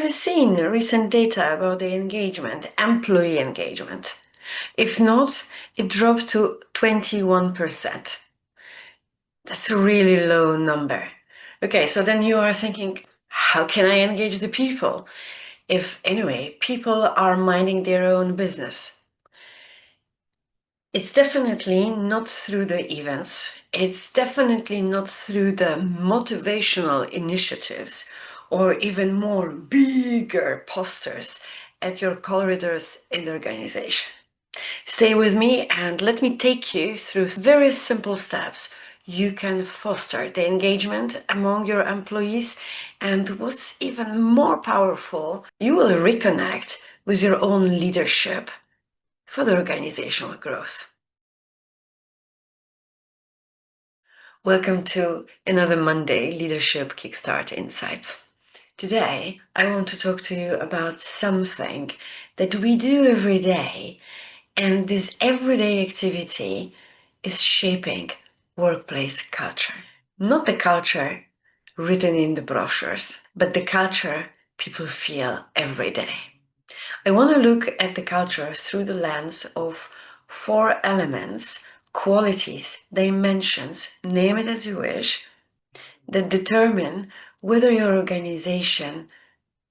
Have you seen recent data about the engagement, employee engagement? If not, it dropped to 21%. That's a really low number. Okay, so then you are thinking, how can I engage the people? If, anyway, people are minding their own business. It's definitely not through the events. It's definitely not through the motivational initiatives or even more bigger posters at your corridors in the organization. Stay with me and let me take you through very simple steps you can foster the engagement among your employees, and what's even more powerful, you will reconnect with your own leadership for the organizational growth. Welcome to another Monday Leadership Kickstart Insights. Today, I want to talk to you about something that we do every day, and this everyday activity is shaping workplace culture. Not the culture written in the brochures, but the culture people feel every day. I want to look at the culture through the lens of 4 elements, qualities, dimensions, name it as you wish, that determine whether your organization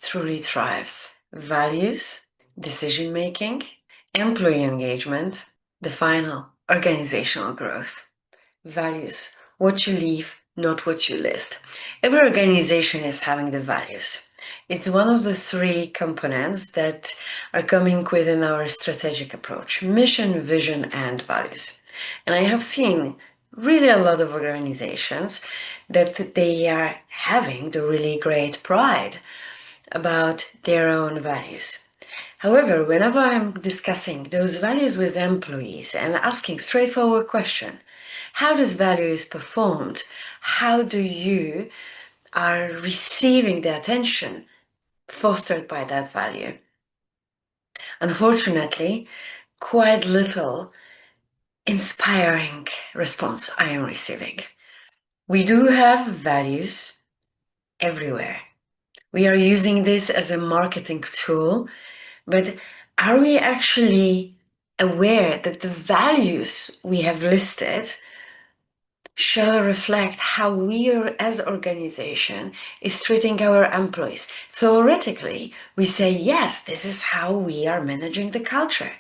truly thrives. Values, decision-making, employee engagement, the final, organizational growth. Values, what you leave, not what you list. Every organization is having the values. It's one of the 3 components that are coming within our strategic approach: mission, vision, and values. And I have seen really a lot of organizations that they are having the really great pride about their own values. However, whenever I'm discussing those values with employees and asking straightforward question, how this value is performed, how do you are receiving the attention fostered by that value? Unfortunately, quite little inspiring response I am receiving. We do have values everywhere. We are using this as a marketing tool, but are we actually aware that the values we have listed shall reflect how we are, as organization, is treating our employees? Theoretically, we say, yes, this is how we are managing the culture.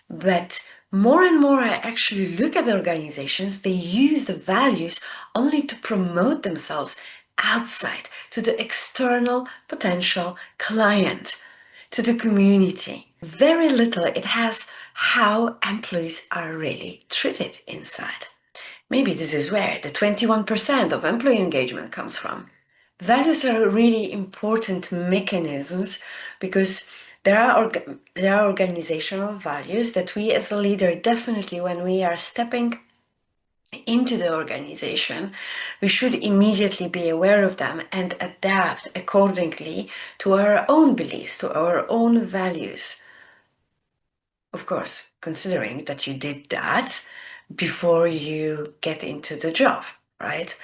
But more and more I actually look at organizations, they use the values only to promote themselves outside to the external potential client, to the community. Very little it has how employees are really treated inside. Maybe this is where the 21% of employee engagement comes from. Values are really important mechanisms because there are organizational values that we as a leader definitely, when we are stepping into the organization, we should immediately be aware of them and adapt accordingly to our own beliefs, to our own values. Of course, considering that you did that before you get into the job, right?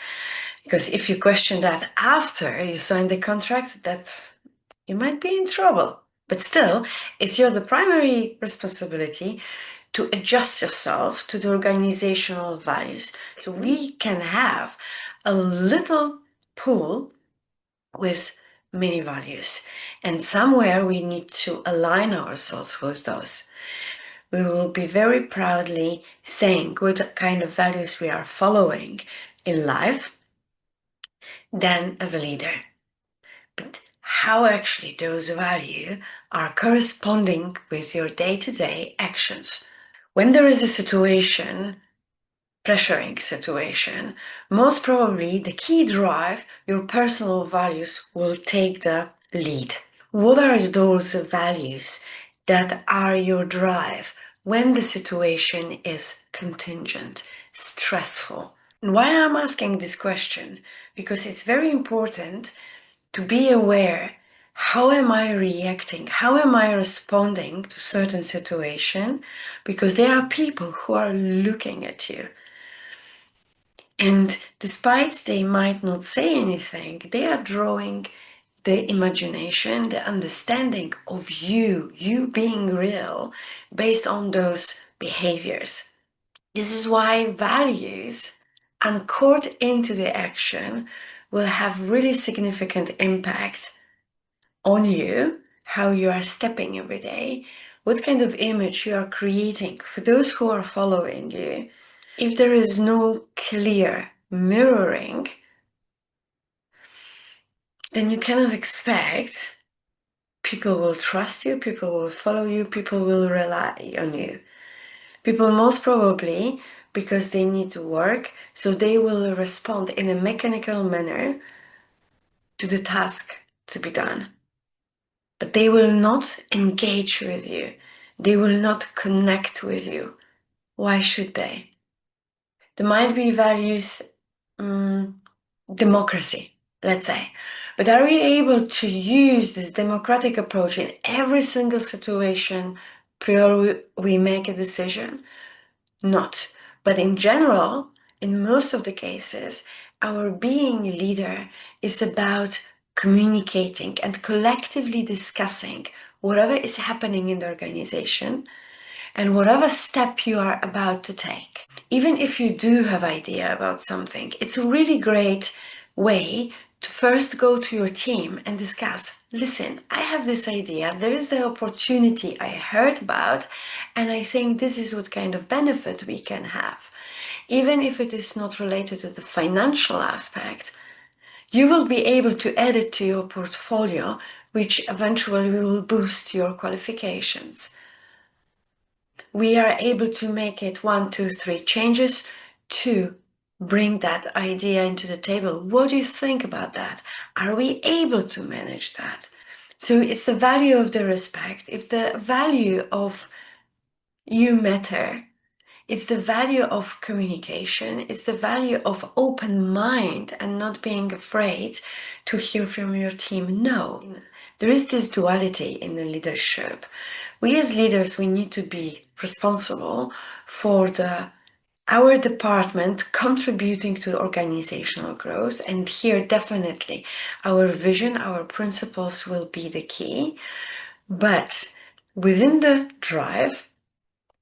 Because if you question that after you sign the contract, that you might be in trouble. But still, it's the primary responsibility to adjust yourself to the organizational values. So we can have a little pool with many values, and somewhere we need to align ourselves with those. We will be very proudly saying what kind of values we are following in life, then as a leader. But how actually those values are corresponding with your day-to-day actions. When there is a situation, pressuring situation, most probably the key drive, your personal values, will take the lead. What are those values that are your drive when the situation is contingent, stressful? And why I'm asking this question? Because it's very important to be aware, how am I reacting? How am I responding to certain situation? Because there are people who are looking at you. And despite they might not say anything, they are drawing the imagination, the understanding of you being real based on those behaviors. This is why values anchored into the action will have really significant impact on you, how you are stepping every day, what kind of image you are creating for those who are following you. If there is no clear mirroring, then you cannot expect people will trust you, people will follow you, people will rely on you. People most probably, because they need to work, so they will respond in a mechanical manner to the task to be done. But they will not engage with you. They will not connect with you. Why should they? There might be values, democracy, let's say. But are we able to use this democratic approach in every single situation prior we make a decision? Not. But in general, in most of the cases, our being leader is about communicating and collectively discussing whatever is happening in the organization and whatever step you are about to take. Even if you do have idea about something, it's a really great way to first go to your team and discuss, listen, I have this idea, there is the opportunity I heard about, and I think this is what kind of benefit we can have. Even if it is not related to the financial aspect, you will be able to add it to your portfolio, which eventually will boost your qualifications. We are able to make it 1, 2, 3 changes to bring that idea into the table. What do you think about that? Are we able to manage that? So it's the value of the respect. It's the value of you matter. It's the value of communication. It's the value of open mind and not being afraid to hear from your team. No, there is this duality in the leadership. We as leaders, we need to be responsible for our department contributing to organizational growth. And here definitely our vision, our principles will be the key. But within the drive,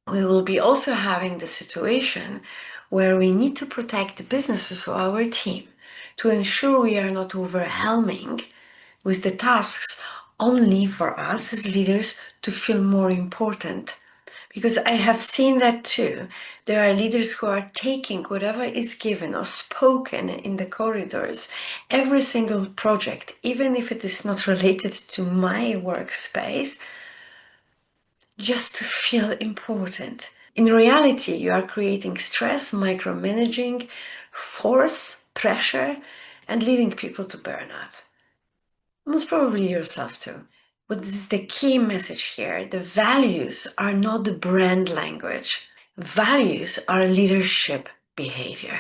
we will be also having the situation where we need to protect the businesses of our team to ensure we are not overwhelming with the tasks only for us as leaders to feel more important. Because I have seen that too. There are leaders who are taking whatever is given or spoken in the corridors, every single project, even if it is not related to my workspace, just to feel important. In reality, you are creating stress, micromanaging, force, pressure, and leading people to burnout. Most probably yourself too. What is the key message here? The values are not the brand language. Values are leadership behavior.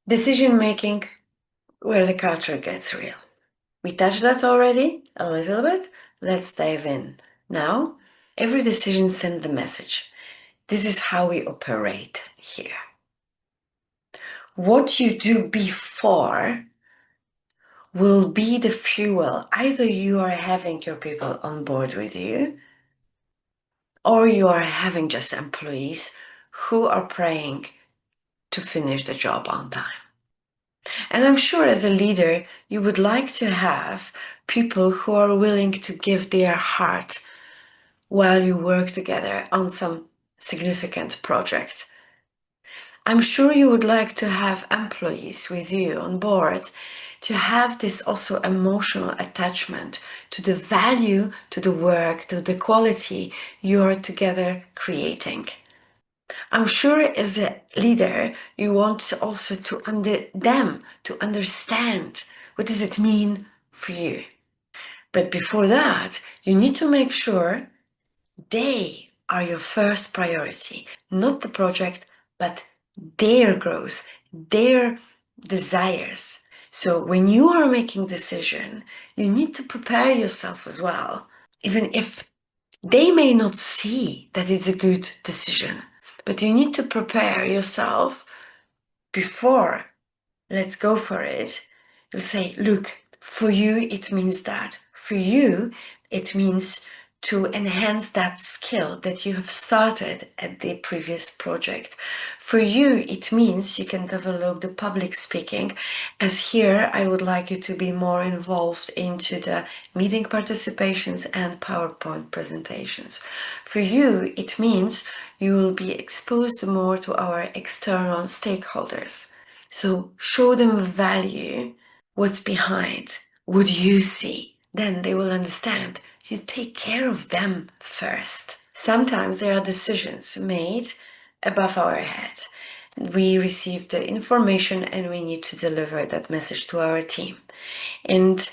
Decision making where the culture gets real. We touched that already a little bit. Let's dive in. Now, every decision sends the message. This is how we operate here. What you do before will be the fuel. Either you are having your people on board with you, or you are having just employees who are praying to finish the job on time. And I'm sure as a leader, you would like to have people who are willing to give their heart while you work together on some significant project. I'm sure you would like to have employees with you on board to have this also emotional attachment to the value, to the work, to the quality you are together creating. I'm sure as a leader, you want also them to understand what does it mean for you. But before that, you need to make sure they are your first priority, not the project, but their growth, their desires. So when you are making decision, you need to prepare yourself as well, even if they may not see that it's a good decision, but you need to prepare yourself before let's go for it. You'll say, look, For you, it means that. For you, it means to enhance that skill that you have started at the previous project. For you, it means you can develop the public speaking, as here I would like you to be more involved into the meeting participations and PowerPoint presentations. For you, it means you will be exposed more to our external stakeholders. So show them value, what's behind, what you see. Then they will understand. You take care of them first. Sometimes there are decisions made above our head. We receive the information and we need to deliver that message to our team. And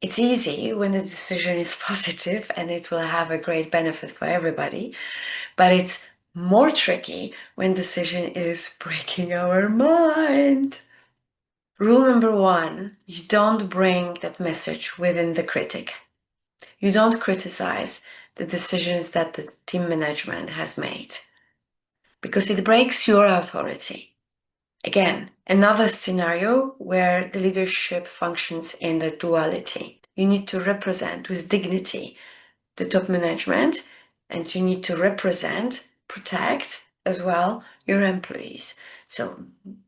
it's easy when the decision is positive and it will have a great benefit for everybody, but it's more tricky when decision is breaking our mind. Rule number 1, you don't bring that message within the critic. You don't criticize the decisions that the team management has made because it breaks your authority. Again, another scenario where the leadership functions in the duality. You need to represent with dignity the top management, and you need to represent, protect as well your employees. So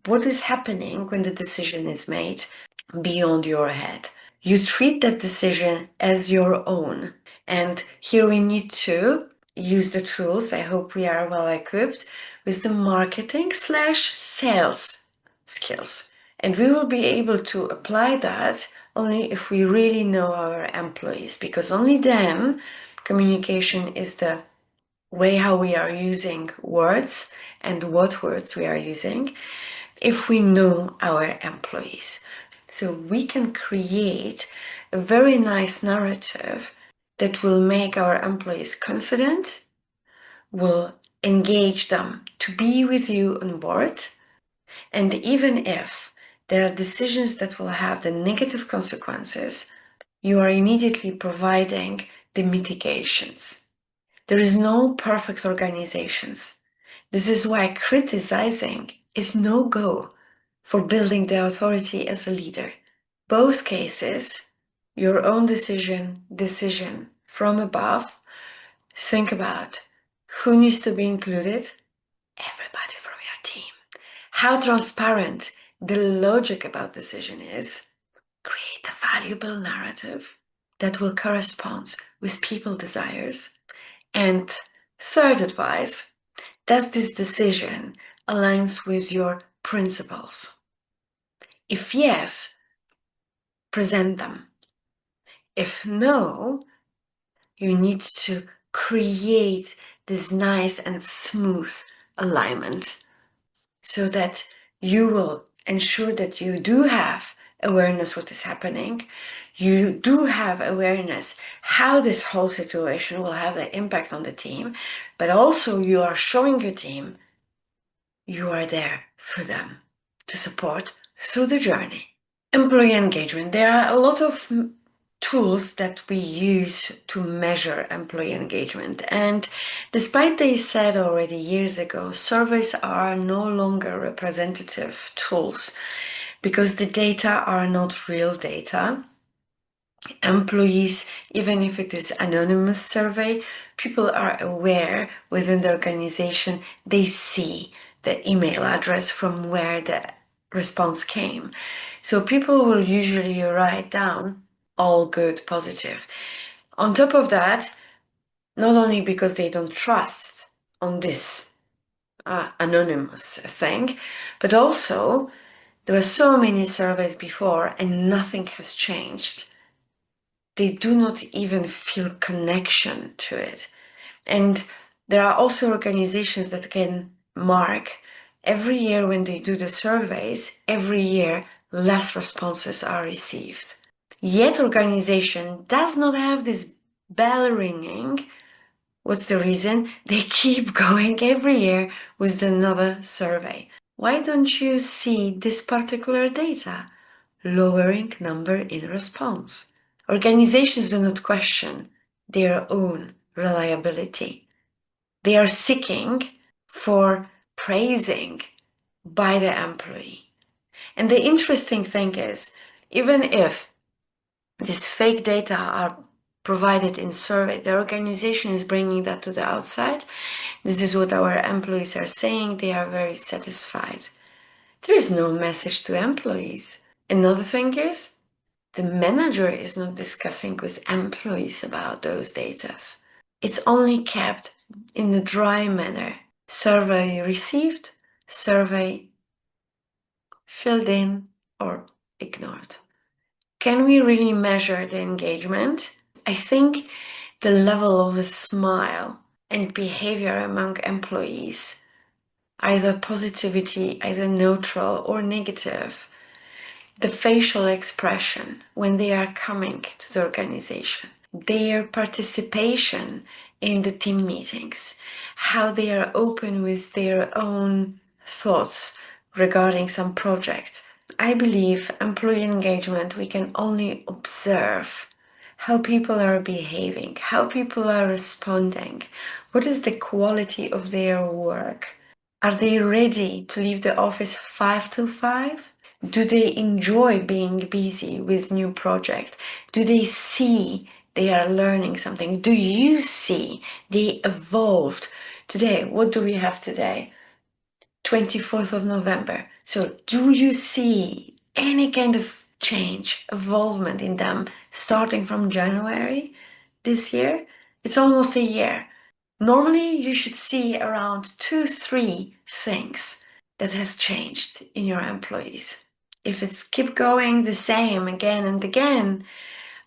what is happening when the decision is made beyond your head? You treat that decision as your own. And here we need to use the tools. I hope we are well equipped with the marketing/sales skills. And we will be able to apply that only if we really know our employees, because only then communication is the way how we are using words and what words we are using if we know our employees. So we can create a very nice narrative that will make our employees confident, will engage them to be with you on board, and even if there are decisions that will have the negative consequences, you are immediately providing the mitigations. There is no perfect organizations. This is why criticizing is no go for building the authority as a leader. Both cases, your own decision from above, think about who needs to be included? Everybody from your team. How transparent the logic about decision is. Create a valuable narrative that will correspond with people's desires. And third advice, does this decision aligns with your principles? If yes, present them. If no, you need to create this nice and smooth alignment so that you will ensure that you do have awareness what is happening. You do have awareness how this whole situation will have an impact on the team, but also you are showing your team you are there for them to support through the journey. Employee engagement. There are a lot of tools that we use to measure employee engagement. And despite they said already years ago, surveys are no longer representative tools because the data are not real data. Employees, even if it is anonymous survey, people are aware within the organization, they see the email address from where the response came. So people will usually write down all good, positive. On top of that, not only because they don't trust on this anonymous thing, but also there were so many surveys before and nothing has changed. They do not even feel connection to it. And there are also organizations that can mark every year when they do the surveys, every year less responses are received. Yet organization does not have this bell ringing. What's the reason? They keep going every year with another survey. Why don't you see this particular data? Lowering number in response. Organizations do not question their own reliability. They are seeking for praising by the employee. And the interesting thing is, even if These fake data are provided in survey. The organization is bringing that to the outside. This is what our employees are saying. They are very satisfied. There is no message to employees. Another thing is, the manager is not discussing with employees about those data. It's only kept in a dry manner. Survey received, survey filled in or ignored. Can we really measure the engagement? I think the level of a smile and behavior among employees, either positivity, either neutral or negative, the facial expression when they are coming to the organization, their participation in the team meetings, how they are open with their own thoughts regarding some project. I believe employee engagement, we can only observe how people are behaving, how people are responding, what is the quality of their work. Are they ready to leave the office 5 to 5? Do they enjoy being busy with new project? Do they see they are learning something? Do you see they evolved? Today, what do we have today? 24th of November. So do you see any kind of change, evolvement in them starting from January this year? It's almost a year. Normally, you should see around 2-3 things that has changed in your employees. If it's keep going the same again and again,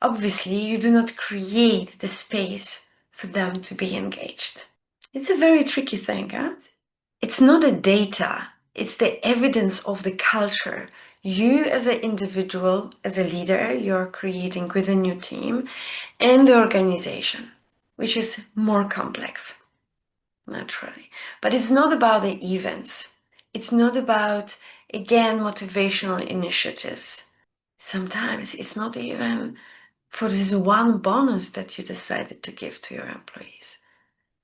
obviously you do not create the space for them to be engaged. It's a very tricky thing, huh? It's not the data, it's the evidence of the culture. You as an individual, as a leader, you're creating within your team and the organization, which is more complex, naturally. But it's not about the events. It's not about, again, motivational initiatives. Sometimes it's not even for this one bonus that you decided to give to your employees.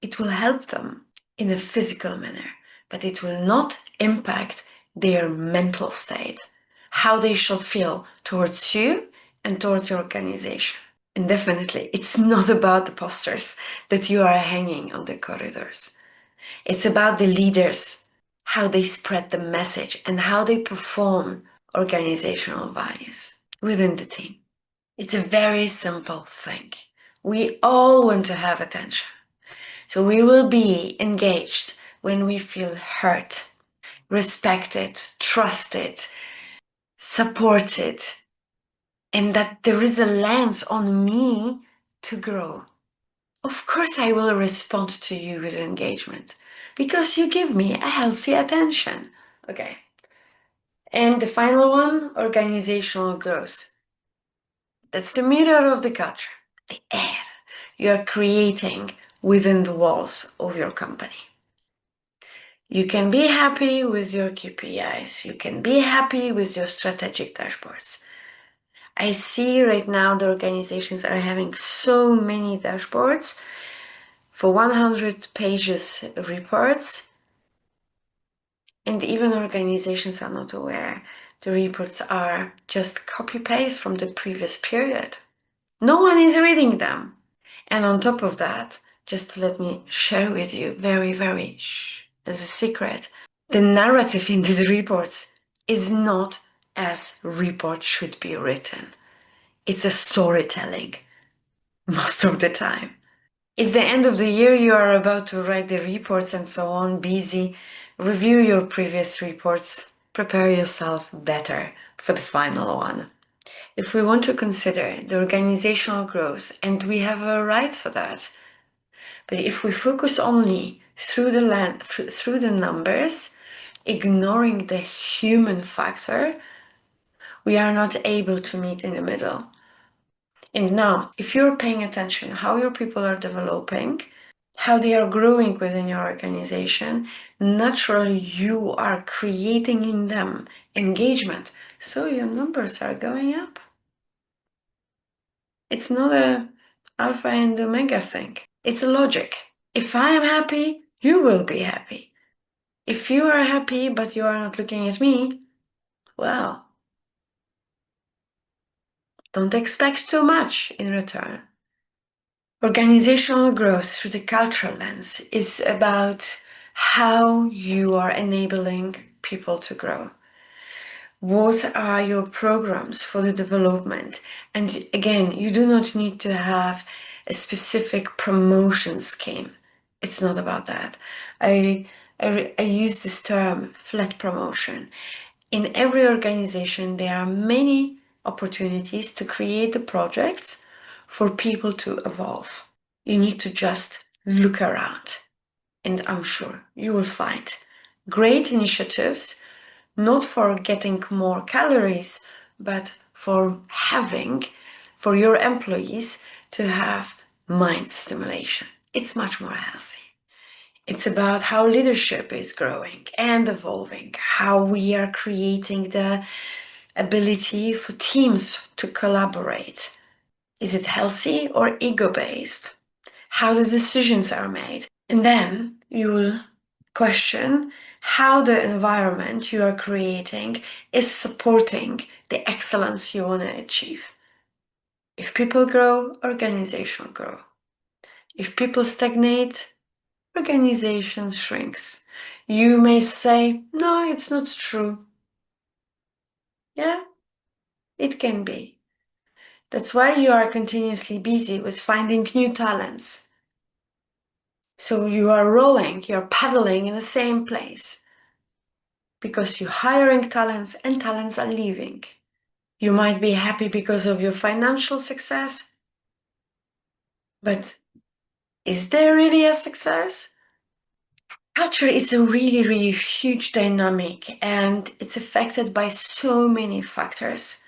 It will help them in a physical manner, but it will not impact their mental state, how they shall feel towards you and towards your organization. And definitely, it's not about the posters that you are hanging on the corridors. It's about the leaders, how they spread the message and how they perform organizational values within the team. It's a very simple thing. We all want to have attention. So we will be engaged when we feel heard, respected, trusted, supported, and that there is a lens on me to grow. Of course, I will respond to you with engagement because you give me a healthy attention. Okay. And the final one, organizational growth. That's the mirror of the culture, the air you are creating within the walls of your company. You can be happy with your KPIs. You can be happy with your strategic dashboards. I see right now the organizations are having so many dashboards for 100 pages reports, and even organizations are not aware the reports are just copy-paste from the previous period. No one is reading them. And on top of that, just let me share with you very, very as a secret, the narrative in these reports is not as reports should be written. It's a storytelling most of the time. It's the end of the year, you are about to write the reports and so on, busy. Review your previous reports, prepare yourself better for the final one. If we want to consider the organizational growth, and we have a right for that, but if we focus only through the numbers, ignoring the human factor, we are not able to meet in the middle. And now, if you're paying attention how your people are developing, how they are growing within your organization, naturally you are creating in them engagement. So your numbers are going up. It's not a alpha and omega thing. It's a logic. If I am happy, you will be happy. If you are happy, but you are not looking at me, well, Don't expect too much in return. Organizational growth through the cultural lens is about how you are enabling people to grow. What are your programs for the development? And again, you do not need to have a specific promotion scheme. It's not about that. I use this term flat promotion. In every organization, there are many opportunities to create the projects for people to evolve. You need to just look around, and I'm sure you will find great initiatives, not for getting more calories, but for your employees to have mind stimulation. It's much more healthy. It's about how leadership is growing and evolving, how we are creating the ability for teams to collaborate. Is it healthy or ego-based? How the decisions are made. And then you will question how the environment you are creating is supporting the excellence you want to achieve. If people grow, organization grow. If people stagnate, organization shrinks. You may say, no, it's not true. Yeah, it can be. That's why you are continuously busy with finding new talents. So you are rowing, you're paddling in the same place because you're hiring talents and talents are leaving. You might be happy because of your financial success, but is there really a success? Culture is a really, really huge dynamic and it's affected by so many factors.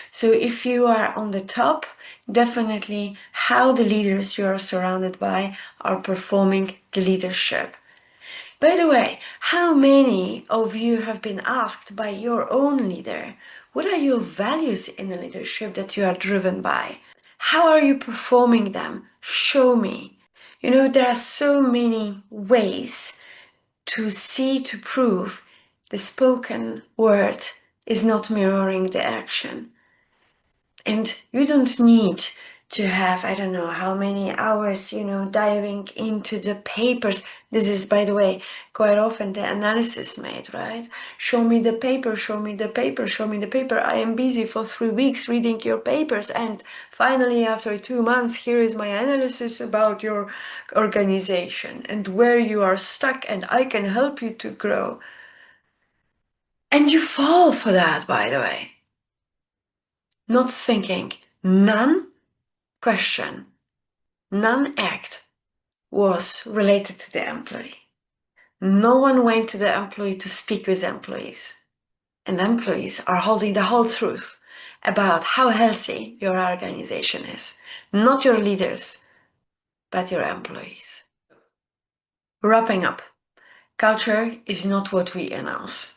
So if you are on the top, definitely how the leaders you are surrounded by are performing the leadership. By the way, how many of you have been asked by your own leader, what are your values in the leadership that you are driven by? How are you performing them? Show me. You know, there are so many ways to see, to prove the spoken word is not mirroring the action. And you don't need to have, I don't know how many hours, diving into the papers. This is, by the way, quite often the analysis made, right? Show me the paper, show me the paper, show me the paper. I am busy for 3 weeks reading your papers. And finally, after 2 months, here is my analysis about your organization and where you are stuck, and I can help you to grow. And you fall for that, by the way. Not thinking, none act was related to the employee. No one went to the employee to speak with employees. And employees are holding the whole truth about how healthy your organization is. Not your leaders, but your employees. Wrapping up, culture is not what we announce.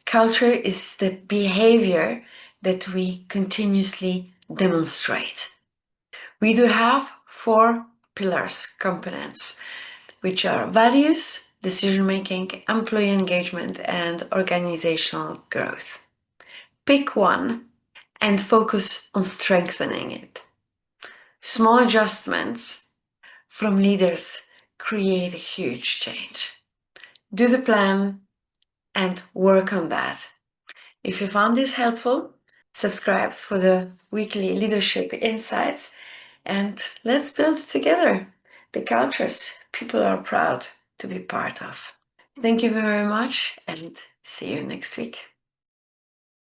Culture is the behavior that we continuously demonstrate. We do have 4 pillars, components, which are values, decision-making, employee engagement, and organizational growth. Pick one and focus on strengthening it. Small adjustments from leaders create a huge change. Do the plan and work on that. If you found this helpful, subscribe for the weekly Leadership Insights, and let's build together the cultures people are proud to be part of. Thank you very much and see you next week.